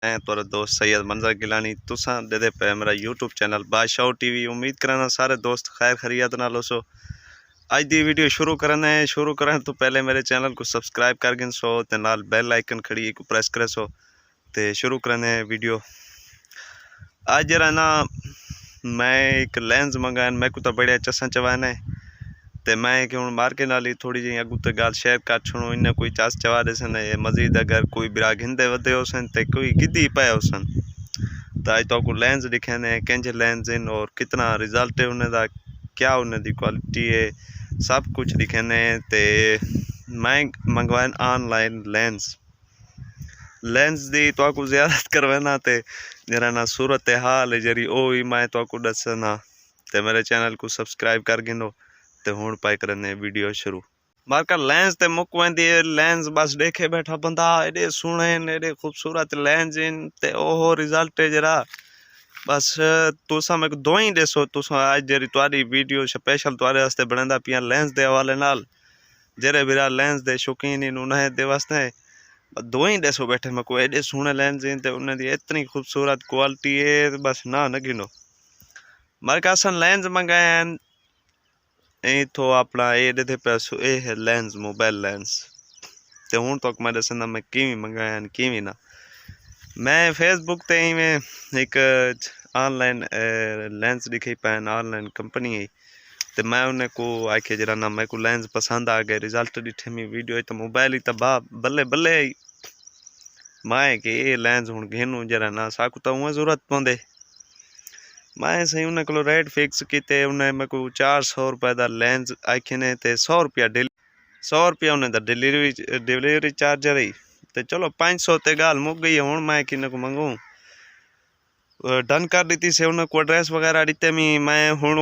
मैं तोरा दोस्त सैयद मंजर गिलानी तुसा दे पे मेरा यूट्यूब चैनल बादशाह टीवी। उम्मीद करना सारे दोस्त खैर खैरियत नाल हो। आज दी वीडियो शुरू करें तो पहले मेरे चैनल को सब्सक्राइब कर गिन सो ते नाल बेल आइकन खड़ी एक प्रेस करे सो ते शुरू करने वीडियो। आज जरा ना मैं एक लेंस मंगाया मैं को तो बढ़िया चसा चवाने ते मैं कि हूँ मार्केट नाली थोड़ी जी अगू तो गाल शेयर कर छुणो इन्हें कोई चास चवा दे सन मजीद अगर कोई बिरा घिंदे वधे हो सन ते कोई गिद्दी पाए हो सन तो आज तो लेंस दिखे ने कंज लेंस इन और कितना रिजल्ट है उन्हें दा क्या उन्हें दी क्वालिटी है सब कुछ दिखे ने ते मैं मंगवाए ऑनलाइन लेंस दी तो आपको ज़्यादा करवाना ते जरा ना सूरत हाल है जरी ओ ही मैं तो आपको दसना ते मेरे चैनल को सब्सक्राइब कर गिनो ते हुण पाई करने वीडियो शुरू। मारका लेंस ते मुक वेंदी लेंस बस देखे बैठा बंदा एडे सुणे एडे खूबसूरत लेंस इन ते ओहो रिजल्ट है जरा बस तुसा मेरे को दो ही दसो तुसा आज जरी तुम्हारी वीडियो स्पेशल तुम्हारे वास्ते बनांदा पिया लेंस दे हवाले नाल जेरे बिरा लेंस दे शौकीन इन उन्हें दे वास्ते दो ही दसो बैठे मेरे को एडे सुने लेंस इन ते उन्हें दी इतनी खूबसूरत क्वालिटी है बस ना न गिनो। मारे का असन लेंस मंगाए तो अपना ये दे पैसो ये है लेंस मोबाइल लेंस ते हूँ तक मैं दसना मैं किवी मंगाया किवी ना मैं फेसबुक ते ही में एक ऑनलाइन लेंस दिखी पैन ऑनलाइन कंपनी है तो मैं उन्हें को आखे जरा ना मेरे को लेंस पसंद आ गए रिजल्ट दिखे मी वीडियो तो मोबाइल ही तबा बल्ले बल्ले मैं कि ये लेंस हूँ घेनू जरा ना साकू तो उन्हें जरूरत पौंदे मैं सही उन्हें को रेट फिक्स किते उन्हें मेरे को 400 रुपए का लेंस आखे ने ते 100 रुपया 100 रुपया उन्हें दा डिलीवरी चार्जर ही ते चलो 500 ते गाल मुक गई हूँ मैं कि को मंगू डन कर दी से उन्हें को एड्रेस वगैरह दीते मी मैं हूँ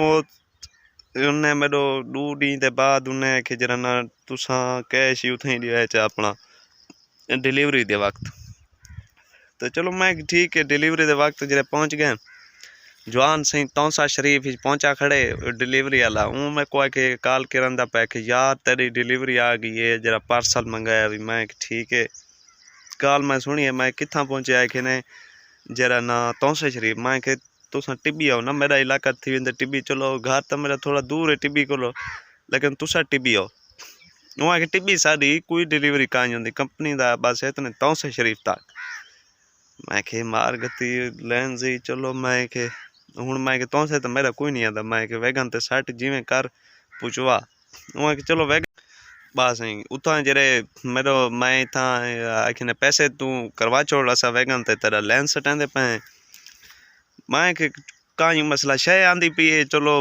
उन्हें मेरे 2 डी ते बाद उन्हें कि जरा ना तुसा कैश ही उठे दिया है अपना डिलीवरी दे वक्त तो चलो मैं ठीक है डिलीवरी दे वक्त जरा पहुँच गए जवान सही तौसा शरीफ पहुंचा खड़े डिलीवरी वाला हूँ मैं कोई के कॉल करन दा पैक यार तेरी डिलीवरी आ गई है जरा पार्सल मंगाया भी मैं ठीक है कॉल मैं सुनी है मैं कितना पहुंचे आए कि ने जरा ना तौसा शरीफ मैं के तुसा टिब्बी आओ ना मेरा इलाका थी वेंदे टिब्बी चलो घर तो मेरा थोड़ा दूर है टिब्बी को लेकिन तुसा टिब्बी आओ वहाँ के टिब्बी साड़ी कोई डिलीवरी कान होंगी कंपनी दा बस इतने तौसा शरीफ तक मैं के मार गती लेंस ही चलो मैं के हूँ मैं कि तो से तो मेरा कोई नहीं आता मैं कि वैगन ते सट जिमें कर पुछवा वहाँ कि चलो वैगन बस उतना जरे मेरो मैं था आखिर पैसे तू करवा छोड़ असा वैगन ते तेरा लेंस सटेंदे पे मैं कि कहीं मसला शय आंदी पी है चलो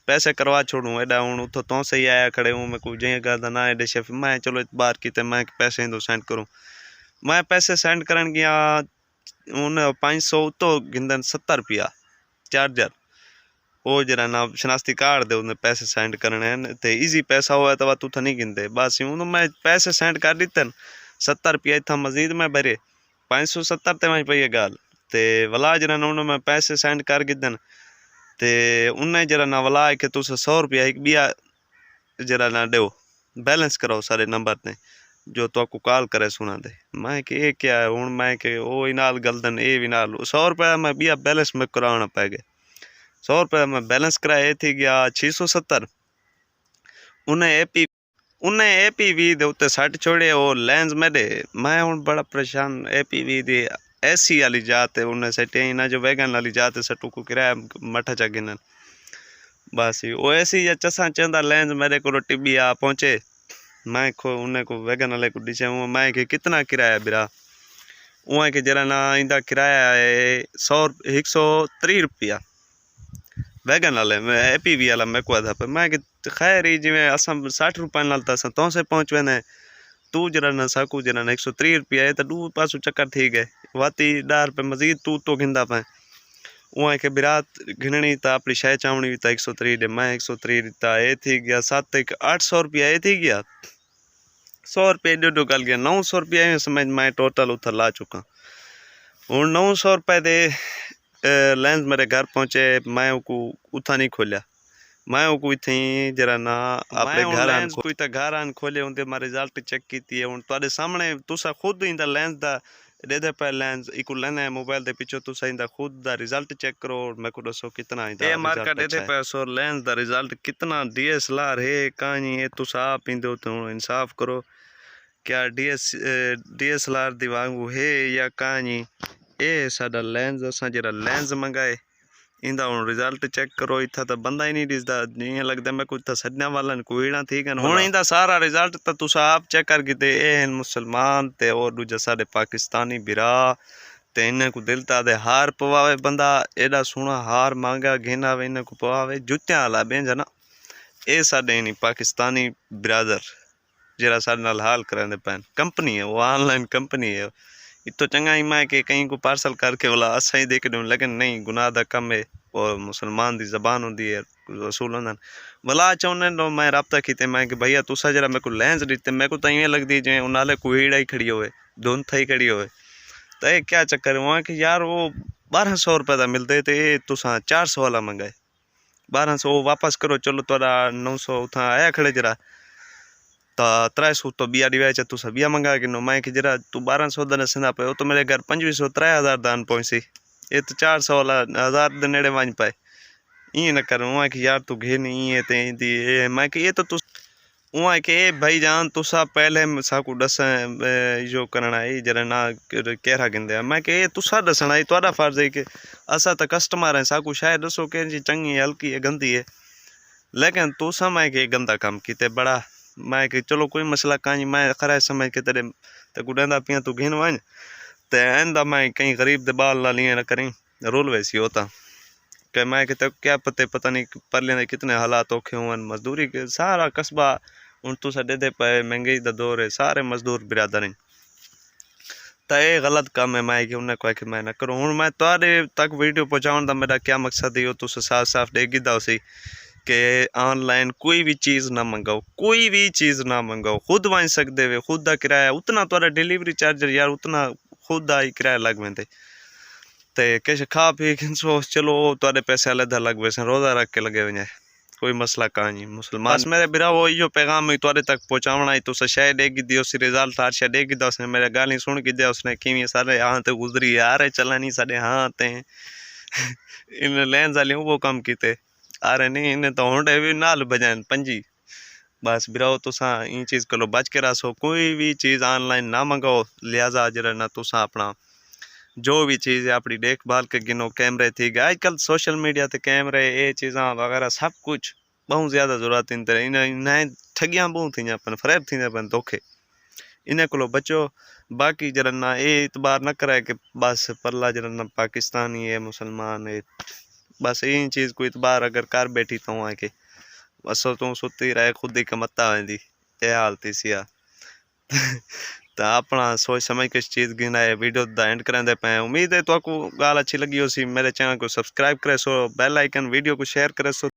पैसे करवा छोड़ूँ एडा हूँ उतो तो से ही आया खड़े हूँ मैं कुछ जी करता ना एडे शेफ मैं चलो बार की मैं पैसे तो सेंड करूँ मैं पैसे सेंड करन गया उन्हें 500 तो गिंदन 70 रुपया चार्जर वो जरा ना शनाख्ती कार्ड दे उन्हें पैसे सेंड करने ते इजी पैसा हुआ तो तू था नहीं गिनते बस यूँ मैं पैसे सेंड कर दिते 70 रुपया था मजीद मैं भरे 570 ते मैं पई गाल ते वला जरा ना उन्हें मैं पैसे सेंड कर गिदन ते उन्हें जरा ना वला कि तुस 100 रुपया एक बिया जरा ना दो बैलेंस कराओ सारे नंबर ने जो तो आपको कॉल करे सुना दे मैं कि ये क्या है हूँ मैं कि ओ नाल गलदन ये भी नाल 100 रुपया मैं बिया बैलेंस में कराना पै गए 100 रुपया मैं बैलेंस कराए थी गया 670 उन्हें एपीवी दे उत्ते सट छोड़े वो लेंस मेरे मैं हूँ बड़ा परेशान एपीवी दी एसी वाली जात है उन्हें सटे ना जो वैगन वाली जात है सटू को किराया मठा चगिन बस वो एसी या चसा चंदा लेंस मेरे को टिब्बी आ पहुँचे मैं को उन्हें को वैगन वाले को डिचे मैं कि कितना किराया बिरा वहाँ के जरा ना इंदा किराया है 130 रुपया वैगन वाले मैं एपीवी वाला मैं को था पर मैं कि खैर ही जिमें असम 60 रुपये नाल था तो से पहुँच वेने तू जरा ना साकू जरा ना 130 रुपया है तो दू पासू चक्कर थी गए वाती 10 रुपये मजीद तू तो घिंदा पे वहाँ के बिरात घिननी था अपनी शाय चावनी था 130 दे मैं 130 दिता ये थी गया 800 रुपया ये थी गया 100 रुपये डेढ़ गल गया 900 रुपया समझ मैं टोटल उतर ला चुका हूँ 900 रुपये दे लेंस मेरे घर पहुँचे मैं को उथा नहीं खोलिया मैं को इथे जरा ना अपने घर आन कोई तो घर आन खोले उनके मैं रिजल्ट चेक की हूँ तुम्हारे सामने तुसा खुद इंदा लेंस दा देते पे लेंस इको लेना है मोबाइल दे पिछो तुसा इंदा खुद दा रिजल्ट चेक करो और मैं को दसो कितना इंदा मार्का देते पे सो लेंस दा रिजल्ट कितना DSLR है कहानी है तुसा आप इंदो तो इंसाफ करो क्या DSLR दी वांगू है या कहानी ए साडा लेंस असा जरा लेंस मंगाए इंदा हुन रिजल्ट चेक करो इथा तो बंदा ही नहीं दिसदा जियां लगदा मैं कोई सदना वालन कोईड़ा थी गन हुन इंदा सारा रिजल्ट तो तुसा आप चेक कर गिते ए हैं मुसलमान ते और दूजा साडे पाकिस्तानी बिरा ते इन्ने को दिल ता दे हार पवावे बंदा एडा सोना हार मांगा घेना वे इन्ने को पवावे जुत्तियां वाला बेंजा ना ए साडे नहीं पाकिस्तानी ब्रदर जरा साडे नाल हाल करांदे पैन कंपनी है वो ऑनलाइन कंपनी है इतो चंगा ही मैं कि कहीं को पार्सल करके वाला असा ही देख दूं लेकिन नहीं गुनाह दा कम है और मुसलमान दी जबान होंदी है रसूल होंदन भला चाहने नो मैं राब्ता कीते मैं कि भैया तुसा जरा मेरे को लेंस दिते मेरे को तो इवें लगदी जे उनाले कोई हीड़ा ही खड़ी होवे दोन थई खड़ी होवे तो ये क्या चक्कर हुआ कि यार वो 1200 रुपए दा मिलदे ते तुसा 400 वाला मंगाए 1200 वापस करो चलो तोड़ा 900 उथा आया खड़े जरा तो 300 तो बिया डिवाइस तू बिया मंगा के नो मैं कि जरा तू 1200 दा नसना पे तो मेरे घर 2500 3000 दान पहुंची ये तो 400 वाला 1000 दे नेड़े वन पाए ये न कर मैं कि यार तू घे नहीं है ते दी मैं कि ये तो तू उहाँ के भाई जान तुसा पहले साकू दस जो करना है जरा ना केरा गिंदे मैं कि तुसा दसना है तोड़ा फर्ज है कि असा तो कस्टमर है साकू शायद दसो कि जी चंगी है हल्की है गंदी है लेकिन तुसा मैं कि गंदा काम कीते बड़ा मैं कि चलो कोई मसला कानी मैं खरा समझ के तेरे ते गुडंदा पिया तू घिन वन ते आंदा मैं कहीं गरीब दे बाल ला लिए न करें रोल वैसी होता कि मैं कि तो क्या पता नहीं परले कितने हालात औखे हुए मजदूरी के सारा कस्बा हूँ तुसा दे पे महंगाई दा दौर है सारे मजदूर बिरादर हैं तो ये गलत काम है मैं कि उन्हें कोई कि मैं ना करूँ हूँ मैं तुहाडे तक वीडियो पहुँचाने का मेरा क्या मकसद है वो तुस साफ साफ देगी दा उसी कि ऑनलाइन कोई भी चीज़ ना मंगाओ कोई भी चीज़ ना मंगाओ खुद वन सकते वे खुद का किराया उतना तुहाडा डिलीवरी चार्जर यार उतना खुद का ही किराया लग वेंदे ते किश खा पी के सो चलो तुहाडे पैसे अलग लग वैसे रोज़ा रख के लगे वञे कोई मसला कहानी मुसलमान बस मेरे बिरा वो यो पैगाम ही तुहाडे तक पहुँचावना ही तुस शय देगी दी उस रिजल्ट हर शय देगी दा उसने मेरे गाली सुन के दिया उसने किवें सारे हाँ ते गुजरी यार चला नहीं साडे हाँ ते इन लेंस वाले वो काम कीते अरे नहीं इन्हें तो होंडे भी नाल बजान पंजी बस बिराओ तुसा इन चीज़ को बच के रसो कोई भी चीज़ ऑनलाइन ना मंगाओ लिहाजा जरा ना तुसा अपना जो भी चीज़ है अपनी देखभाल के गिनो कैमरे थी गए आजकल सोशल मीडिया ते कैमरे ये चीज़ा वगैरह सब कुछ बहुत ज़्यादा जरूरत इन ठगियां बहुत थी पन फरेब थी पन धोखे इन्हें को बचो बाकी जरा ना ये इतबार न करे कि बस परला जरा ना पाकिस्तानी है मुसलमान है बस इन चीज़ को इतबार अगर कर बैठी तो वहाँ के बस तू सुती रहे खुद ही कमत्ता वेंदी ये हालती सी तो अपना सोच समझ के चीज़ गिना है वीडियो दा एंड करेंदे पे उम्मीद है तो आपको गाल अच्छी लगी हो सी मेरे चैनल को सब्सक्राइब करे सो बेल आइकन वीडियो को शेयर करे सो